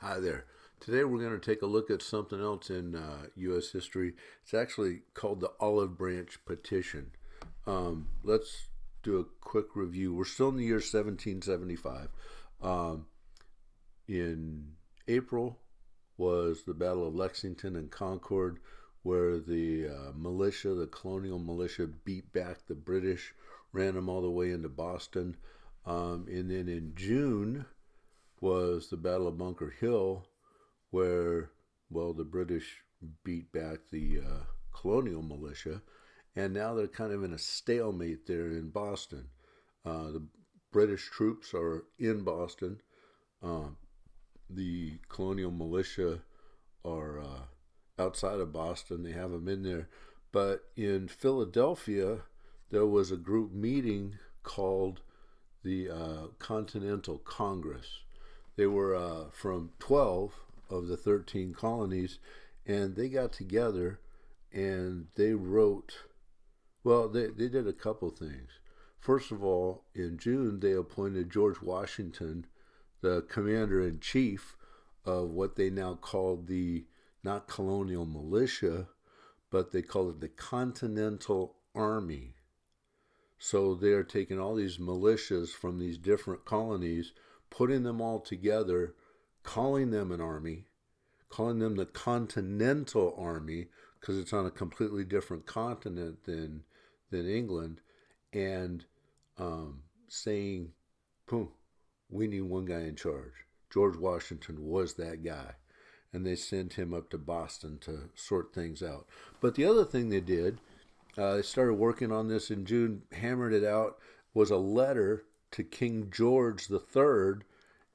Hi there. Today we're going to take a look at something else in U.S. history. It's actually called the Olive Branch Petition. Let's do a quick review. We're still in the year 1775. Um, in April was the Battle of Lexington and Concord, where the militia, the colonial militia, beat back the British, ran them all the way into Boston. And then in June was the Battle of Bunker Hill, where, well, the British beat back the colonial militia, and now they're kind of in a stalemate there in Boston. The British troops are in Boston. Uh, the colonial militia are outside of Boston. They have them in there. But in Philadelphia, there was a group meeting called the Continental Congress. They were from 12 of the 13 colonies, and they got together and they wrote, well, they did a couple things. First of all, in June, they appointed George Washington the commander in chief of what they now call the not colonial militia, but they call it the Continental Army. So they are taking all these militias from these different colonies, putting them all together, calling them an army, calling them the Continental Army because it's on a completely different continent than England, and saying, "Boom, we need one guy in charge." George Washington was that guy, and they sent him up to Boston to sort things out. But the other thing they did, they started working on this in June, hammered it out, was a letter to King George III,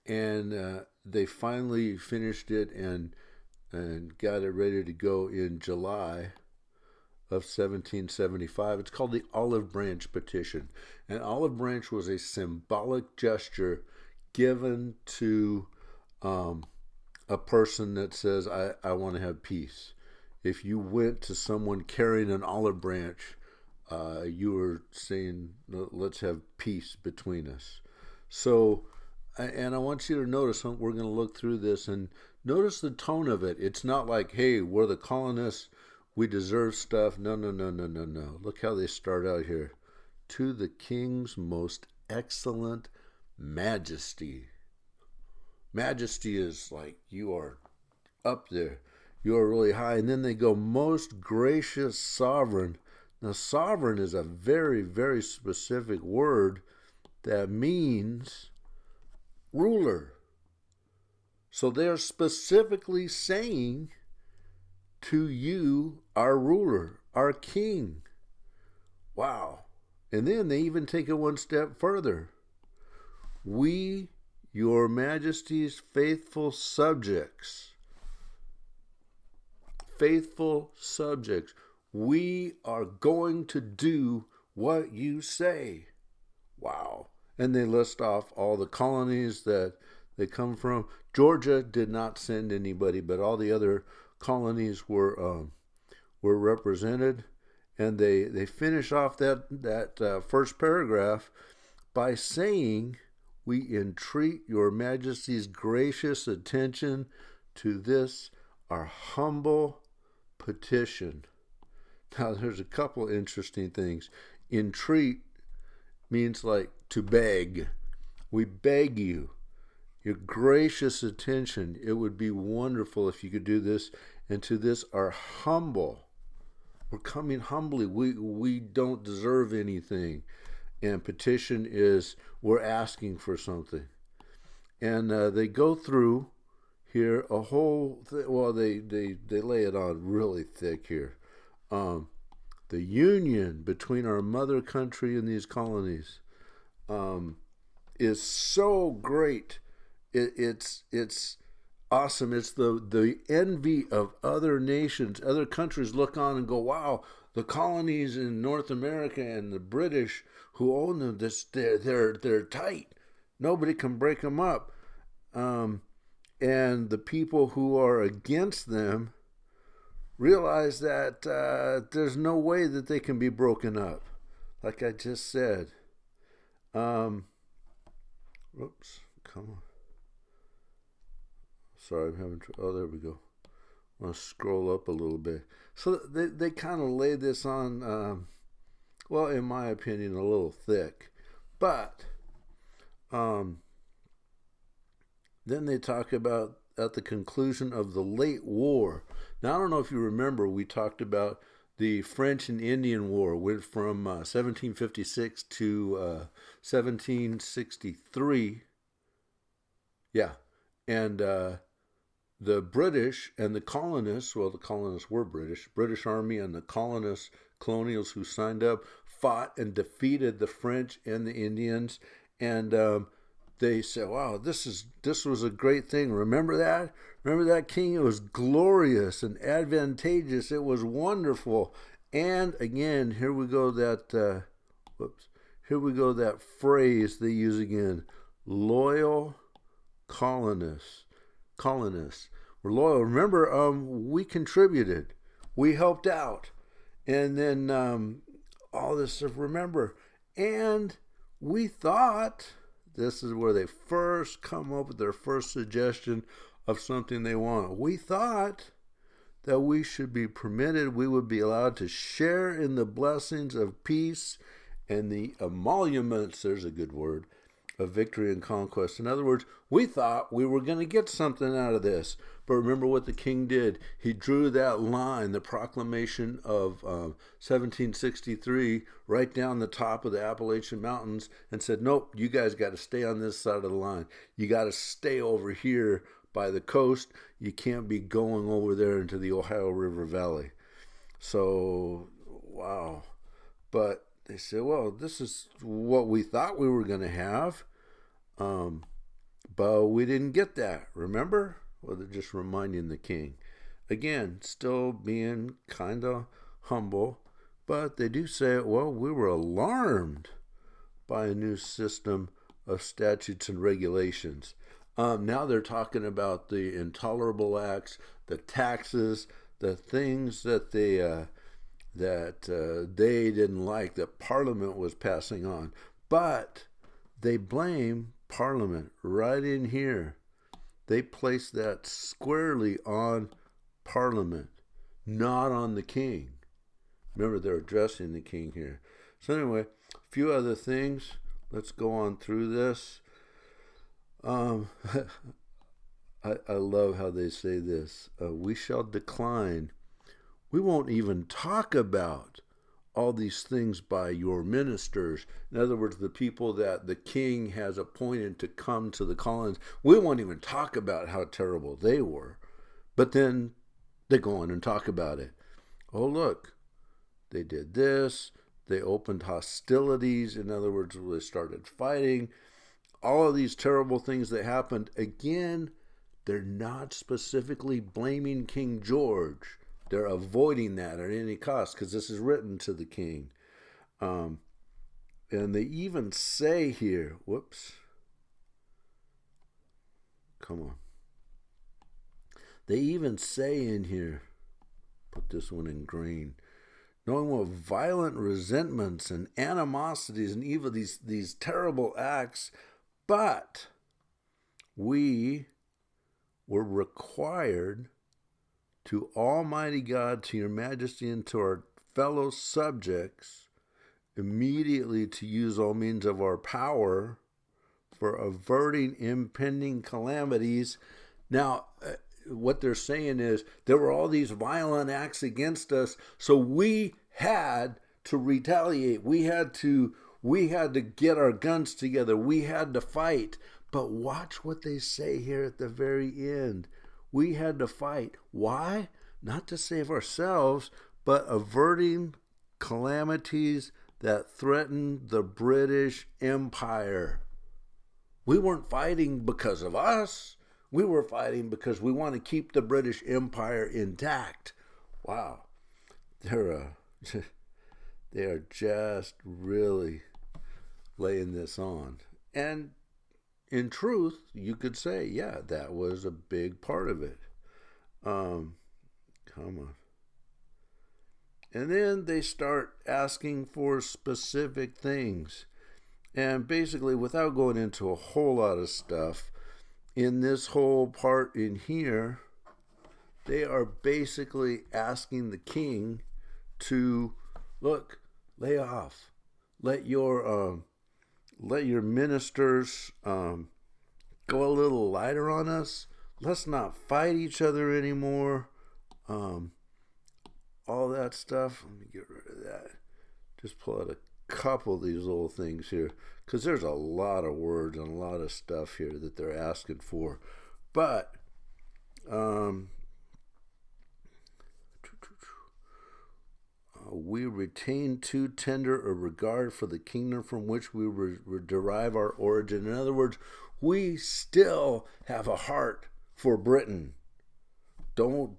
and they finally finished it and got it ready to go in July of 1775. It's called the Olive Branch Petition. And Olive Branch was a symbolic gesture given to a person that says, I want to have peace. If you went to someone carrying an olive branch, you were saying, let's have peace between us. So, and I want you to notice, we're going to look through this and notice the tone of it. It's not like, hey, we're the colonists, we deserve stuff. No, no, no, no, no, no. Look how they start out here. To the king's most excellent majesty. Majesty is like you are up there. You are really high. And then they go, most gracious sovereign. Now, sovereign is a very, very specific word that means ruler. So they're specifically saying to you, our ruler, our king. Wow. And then they even take it one step further. We, your majesty's faithful subjects. Faithful subjects. We are going to do what you say. Wow. And they list off all the colonies that they come from. Georgia did not send anybody, but all the other colonies were represented. And they finish off that first paragraph by saying, we entreat your majesty's gracious attention to this, our humble petition. Now, there's a couple interesting things. Entreat means like to beg. We beg you, your gracious attention. It would be wonderful if you could do this. And to this, our humble. We're coming humbly. We don't deserve anything. And petition is we're asking for something. And they go through here a whole well, they lay it on really thick here. The union between our mother country and these colonies is so great. It's awesome. It's the envy of other nations. Other countries look on and go, wow, the colonies in North America and the British who own them, they're tight. Nobody can break them up. And the people who are against them realize that there's no way that they can be broken up. Like I just said. Oops, come on. Sorry, I'm having oh, there we go. I'll scroll up a little bit. So they kind of laid this on, well, in my opinion, a little thick. But then they talk about at the conclusion of the late war. Now, I don't know if you remember, we talked about the French and Indian War went from 1756 to 1763. Yeah. And the British and the colonists, well, the colonists were British Army and the colonists, colonials who signed up, fought and defeated the French and the Indians. And they said, wow, this was a great thing. Remember that? Remember that, King? It was glorious and advantageous. It was wonderful. And again, here we go that, here we go that phrase they use again. Loyal colonists. We're loyal. Remember, we contributed. We helped out. And then all this stuff, remember. And we thought, this is where they first come up with their first suggestion of something they want. We thought that we should be permitted, we would be allowed to share in the blessings of peace and the emoluments, there's a good word, of victory and conquest. In other words, we thought we were going to get something out of this. But remember what the king did. He drew that line, the proclamation of 1763, right down the top of the Appalachian Mountains and said, nope, you guys got to stay on this side of the line. You got to stay over here by the coast. You can't be going over there into the Ohio River Valley. So, wow. But they said, well, this is what we thought we were going to have. But we didn't get that. Remember? Well, they're just reminding the king. Again, still being kind of humble. But they do say, well, we were alarmed by a new system of statutes and regulations. Now they're talking about the intolerable acts, the taxes, the things that they didn't like, that Parliament was passing on. But they blame Parliament right in here. They place that squarely on Parliament, not on the king. Remember, they're addressing the king here. So anyway, a few other things. Let's go on through this. I love how they say this. We shall decline. We won't even talk about all these things by your ministers. In other words, the people that the king has appointed to come to the colonies. We won't even talk about how terrible they were. But then they go on and talk about it. Oh, look, they did this. They opened hostilities. In other words, they started fighting. All of these terrible things that happened. Again, they're not specifically blaming King George. They're avoiding that at any cost because this is written to the king. And they even say here, whoops. Come on. They even say in here, put this one in green, knowing what violent resentments and animosities and evil, these terrible acts, but we were required to Almighty God, to your majesty, and to our fellow subjects, immediately to use all means of our power for averting impending calamities. Now, what they're saying is there were all these violent acts against us, so we had to retaliate. We had to get our guns together. We had to fight. But watch what they say here at the very end. We had to fight. Why? Not to save ourselves, but averting calamities that threatened the British Empire. We weren't fighting because of us. We were fighting because we want to keep the British Empire intact. Wow. They are just really laying this on. And in truth, you could say, yeah, that was a big part of it. Come on. And then they start asking for specific things. And basically, without going into a whole lot of stuff, in this whole part in here, they are basically asking the king to, look, lay off. Let your ministers go a little lighter on us. Let's not fight each other anymore. All that stuff. Let me get rid of that. Just pull out a couple of these little things here, because there's a lot of words and a lot of stuff here that they're asking for. But we retain too tender a regard for the kingdom from which we derive our origin. In other words, we still have a heart for Britain. Don't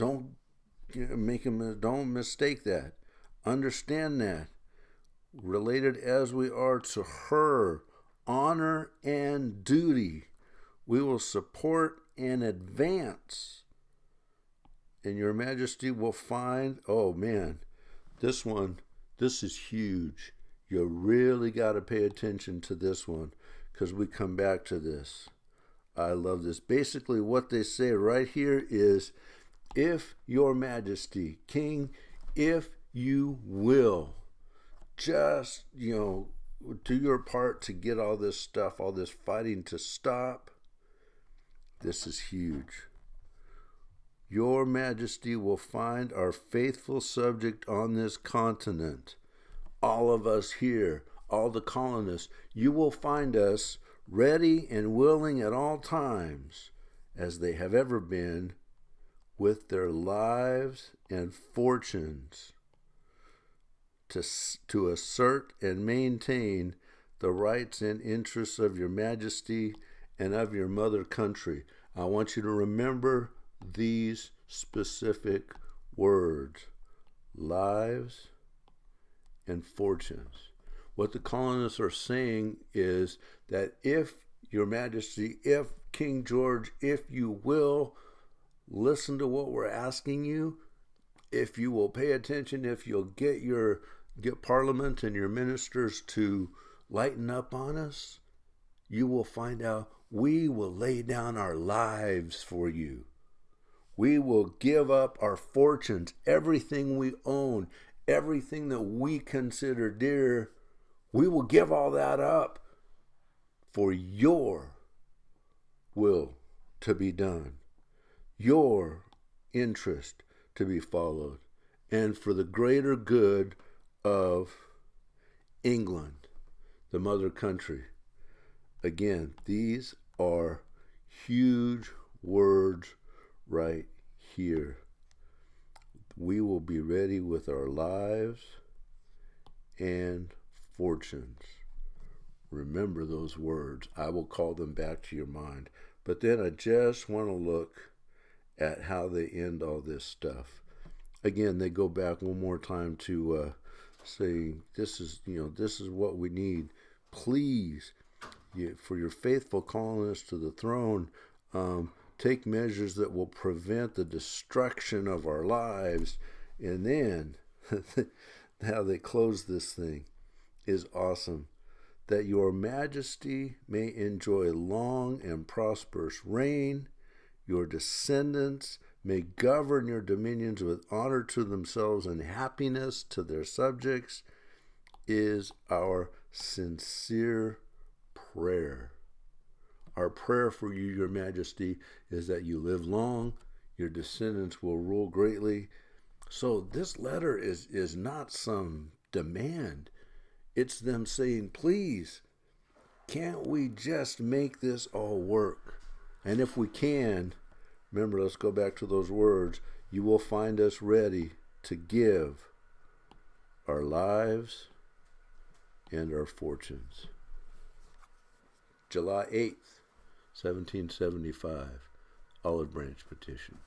mistake that. Understand that. Related as we are to her, honor and duty, we will support and advance. And your majesty will find, oh man, this is huge. You really got to pay attention to this one, because we come back to this. I love this. Basically what they say right here is, if your majesty, king, if you will, just, do your part to get all this stuff, all this fighting to stop. This is huge. Your majesty will find our faithful subject on this continent. All of us here, all the colonists, you will find us ready and willing at all times, as they have ever been, with their lives and fortunes, to assert and maintain the rights and interests of your majesty and of your mother country. I want you to remember these specific words: lives and fortunes. What the colonists are saying is that if your majesty, if King George, if you will listen to what we're asking you, if you will pay attention, if you'll get Parliament and your ministers to lighten up on us, you will find out we will lay down our lives for you. We will give up our fortunes, everything we own, everything that we consider dear. We will give all that up for your will to be done, your interest to be followed, and for the greater good of England, the mother country. Again, these are huge words right here. We will be ready with our lives and fortunes. Remember those words. I will call them back to your mind. But then I just want to look at how they end all this stuff. Again, they go back one more time to say, this is what we need. Please, for your faithful colonists to the throne, take measures that will prevent the destruction of our lives. And then how they close this thing is awesome. That your majesty may enjoy long and prosperous reign. Your descendants may govern your dominions with honor to themselves and happiness to their subjects, is our sincere prayer. Our prayer for you, your majesty, is that you live long, your descendants will rule greatly. So this letter is not some demand. It's them saying, please, can't we just make this all work? And if we can, remember, let's go back to those words. You will find us ready to give our lives and our fortunes. July 8th, 1775, Olive Branch Petition.